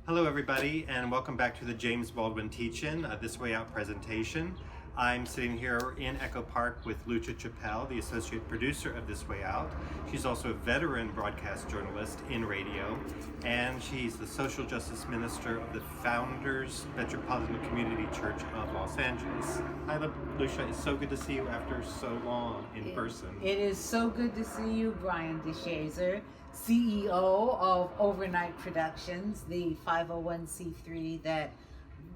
Hello everybody, and welcome back to the James Baldwin Teach In This Way Out presentation. I'm sitting here in Echo Park with Lucia Chappelle, the associate producer of This Way Out. She's also a veteran broadcast journalist in radio, and she's the social justice minister of the Founders Metropolitan Community Church of Los Angeles. Hi Lucia, it's so good to see you after so long in person. It is so good to see you, Brian DeShazor, CEO of Overnight Productions, the 501c3 that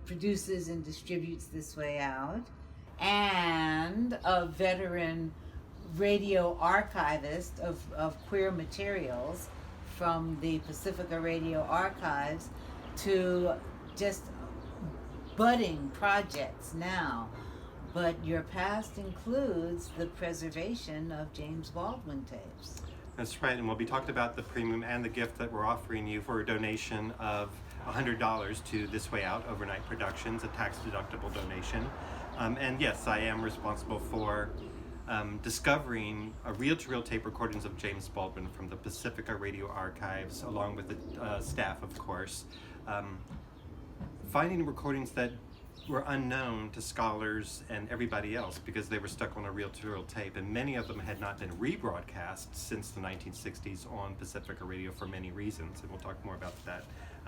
produces and distributes This Way Out, and a veteran radio archivist of queer materials from the Pacifica Radio Archives to just budding projects now. But your past includes the preservation of James Baldwin tapes. That's right, and we'll be talking about the premium and the gift that we're offering you for a donation of $100 to This Way Out Overnight Productions, a tax-deductible donation. And yes, I am responsible for discovering reel-to-reel tape recordings of James Baldwin from the Pacifica Radio Archives, along with the staff, of course. Finding recordings that were unknown to scholars and everybody else because they were stuck on a reel-to-reel tape, and many of them had not been rebroadcast since the 1960s on Pacifica Radio for many reasons, and we'll talk more about that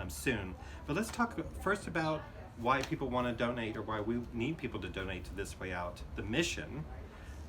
soon. But let's talk first about why people want to donate, or why we need people to donate to This Way Out. The mission,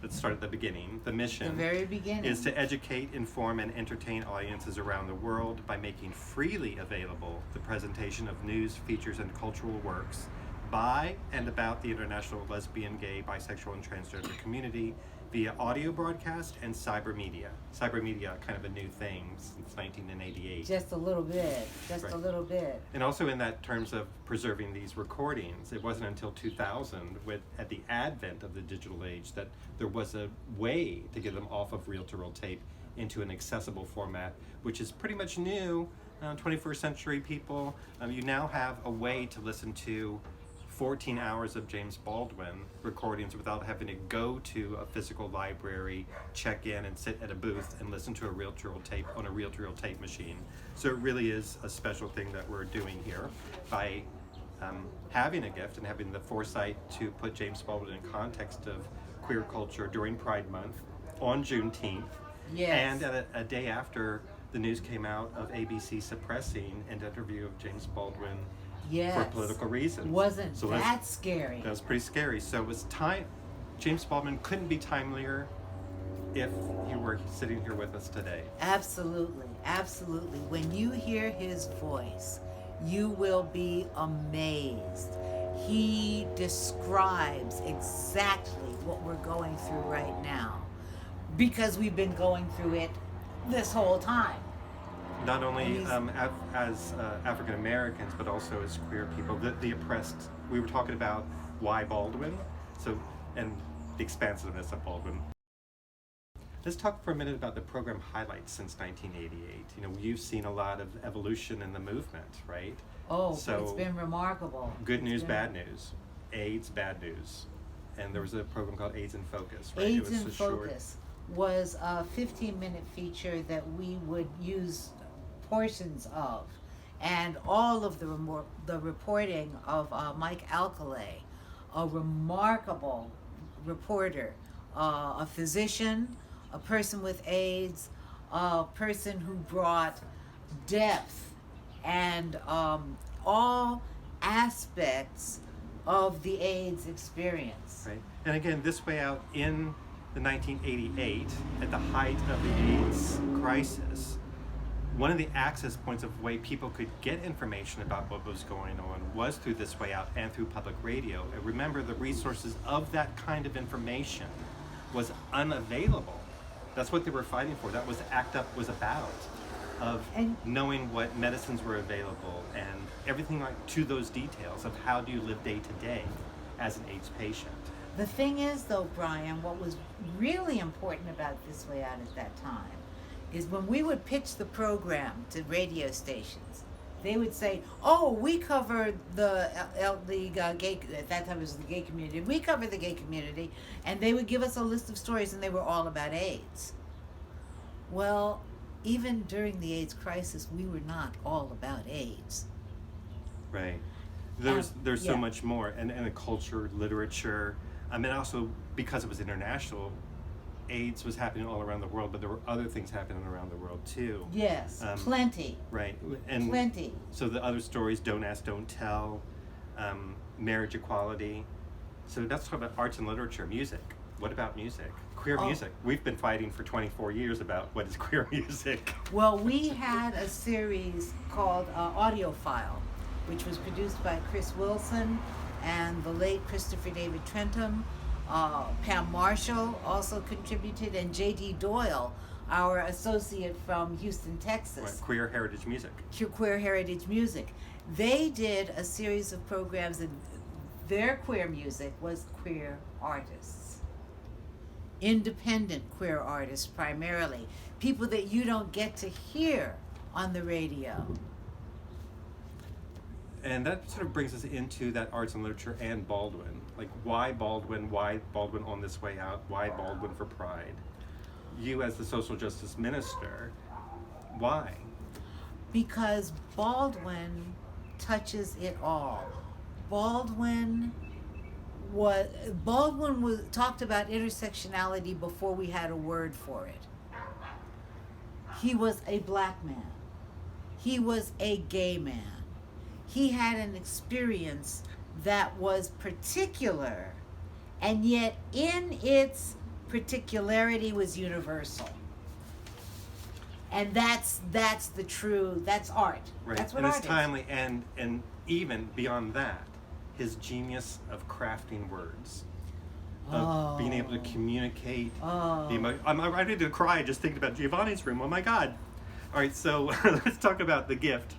let's start at the beginning. The mission, the very beginning, is to educate, inform, and entertain audiences around the world by making freely available the presentation of news, features, and cultural works by and about the international lesbian, gay, bisexual, and transgender community via audio broadcast and cyber media. Cyber media, kind of a new thing since 1988. Just a little bit, Right. a little bit. And also in that terms of preserving these recordings, it wasn't until 2000, at the advent of the digital age, that there was a way to get them off of reel-to-reel tape into an accessible format, which is pretty much new. 21st century people, you now have a way to listen to 14 hours of James Baldwin recordings without having to go to a physical library, check in, and sit at a booth and listen to a reel-to-reel tape on a reel-to-reel tape machine. So it really is a special thing that we're doing here by having a gift and having the foresight to put James Baldwin in context of queer culture during Pride Month on Juneteenth. Yes. And at a day after the news came out of ABC suppressing an interview of James Baldwin for political reasons. Wasn't that scary? That was pretty scary. So it was time. James Baldwin couldn't be timelier if you were sitting here with us today. Absolutely, absolutely. When you hear his voice, you will be amazed. He describes exactly what we're going through right now, because we've been going through it this whole time. Not only as African Americans, but also as queer people, the oppressed. We were talking about why Baldwin, and the expansiveness of Baldwin. Let's talk for a minute about the program highlights since 1988. You know, you've seen a lot of evolution in the movement, right? Oh, so it's been remarkable. Good news, bad news. AIDS, bad news. And there was a program called AIDS in Focus, right? AIDS in Focus was a 15-minute feature that we would use portions of, and all of the reporting of Mike Alcalay, a remarkable reporter, a physician, a person with AIDS, a person who brought depth and all aspects of the AIDS experience. Right. And again, This Way Out in the 1988, at the height of the AIDS crisis, one of the access points of way people could get information about what was going on was through This Way Out and through public radio. And remember, the resources of that kind of information was unavailable. That's what they were fighting for. That was ACT UP was about, of knowing what medicines were available and everything like to those details of how do you live day to day as an AIDS patient. The thing is, though, Brian, what was really important about This Way Out at that time is when we would pitch the program to radio stations, they would say, "Oh, we cover the gay." At that time, it was the gay community. We cover the gay community, and they would give us a list of stories, and they were all about AIDS. Well, even during the AIDS crisis, we were not all about AIDS. Right. There's so yeah. much more, and a culture, literature. I mean, also because it was international, AIDS was happening all around the world, but there were other things happening around the world too. Yes, plenty. Right. And plenty. So the other stories, Don't Ask, Don't Tell, marriage equality. So that's sort of arts and literature. Music. What about music? Queer music. We've been fighting for 24 years about what is queer music. Well, we had a series called Audiophile, which was produced by Chris Wilson and the late Christopher David Trentham. Pam Marshall also contributed, and J.D. Doyle, our associate from Houston, Texas. Right. Queer heritage music. Queer heritage music. They did a series of programs, and their queer music was queer artists. Independent queer artists primarily. People that you don't get to hear on the radio. And that sort of brings us into that arts and literature and Baldwin. Like, why Baldwin? Why Baldwin on this way out? Why Baldwin for Pride? You as the social justice minister, why? Because Baldwin touches it all. Baldwin talked about intersectionality before we had a word for it. He was a black man. He was a gay man. He had an experience that was particular, and yet in its particularity was universal. And that's art. Right. That's what and art it's is. timely, and even beyond that, his genius of crafting words, of being able to communicate. I'm ready to cry just thinking about Giovanni's room. Oh my God! All right, so let's talk about the gift.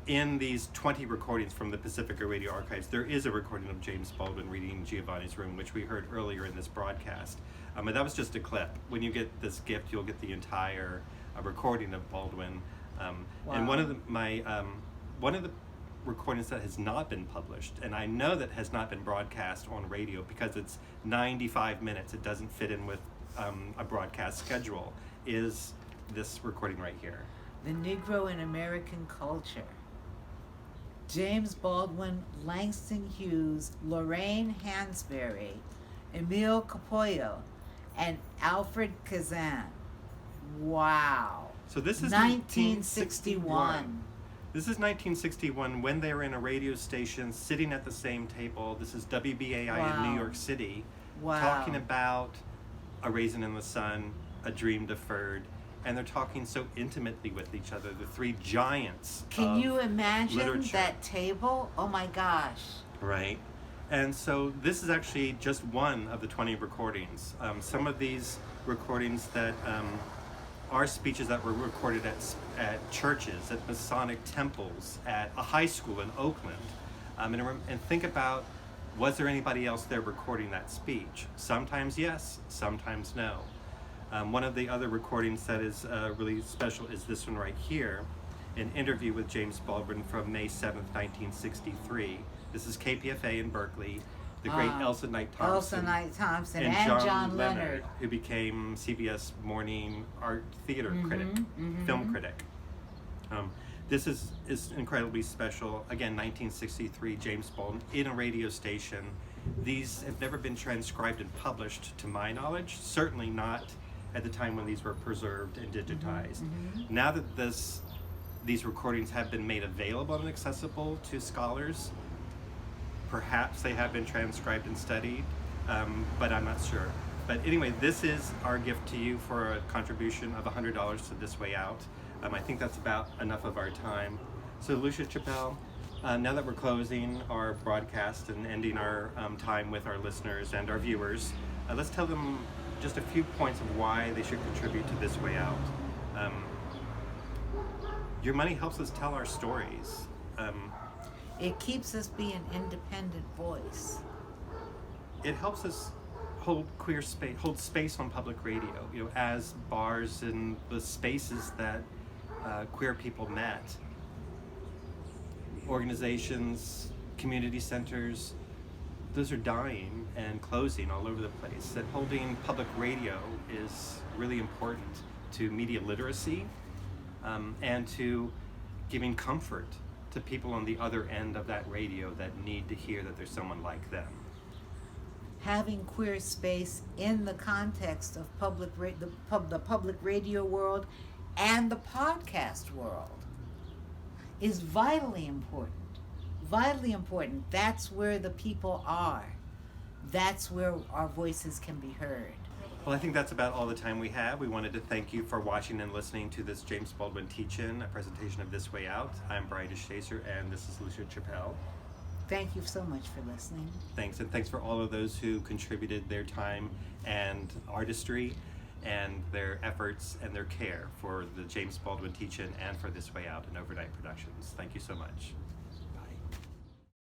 In these 20 recordings from the Pacifica Radio Archives, there is a recording of James Baldwin reading Giovanni's Room, which we heard earlier in this broadcast. But that was just a clip. When you get this gift, you'll get the entire recording of Baldwin. Wow. And one of the recordings that has not been published, and I know that has not been broadcast on radio because it's 95 minutes, it doesn't fit in with a broadcast schedule, is this recording right here. The Negro in American Culture. James Baldwin, Langston Hughes, Lorraine Hansberry, Emile Capollo, and Alfred Kazan. Wow. So this is 1961. This is 1961 when they were in a radio station sitting at the same table. This is WBAI in New York City, talking about A Raisin in the Sun, A Dream Deferred, and they're talking so intimately with each other, the three giants. Can you imagine literature. that table? Oh my gosh. Right. And so this is actually just one of the 20 recordings. Some of these recordings that are speeches that were recorded at churches, at Masonic temples, at a high school in Oakland. And think about, was there anybody else there recording that speech? Sometimes yes, sometimes no. One of the other recordings that is really special is this one right here, an interview with James Baldwin from May 7th, 1963. This is KPFA in Berkeley. The great Elsa Knight Thompson. And John Leonard, who became CBS Morning Art Theater critic, film critic. This is incredibly special. Again, 1963, James Baldwin in a radio station. These have never been transcribed and published, to my knowledge. Certainly not at the time when these were preserved and digitized. Now that these recordings have been made available and accessible to scholars, perhaps they have been transcribed and studied, but I'm not sure. But anyway, this is our gift to you for a contribution of $100 to This Way Out. I think that's about enough of our time. So Lucia Chappelle, now that we're closing our broadcast and ending our time with our listeners and our viewers, let's tell them just a few points of why they should contribute to This Way Out. Your money helps us tell our stories. It keeps us being an independent voice. It helps us hold space on public radio, as bars and the spaces that queer people met. Organizations, community centers, those are dying and closing all over the place. That holding public radio is really important to media literacy and to giving comfort to people on the other end of that radio that need to hear that there's someone like them. Having queer space in the context of the public radio world and the podcast world is vitally important. Vitally important. That's where the people are. That's where our voices can be heard. Well, I think that's about all the time we have. We wanted to thank you for watching and listening to this James Baldwin Teach In, a presentation of This Way Out. I'm Brian DeShazor, and this is Lucia Chappelle. Thank you so much for listening. Thanks, and thanks for all of those who contributed their time and artistry and their efforts and their care for the James Baldwin Teach In and for This Way Out and Overnight Productions. Thank you so much.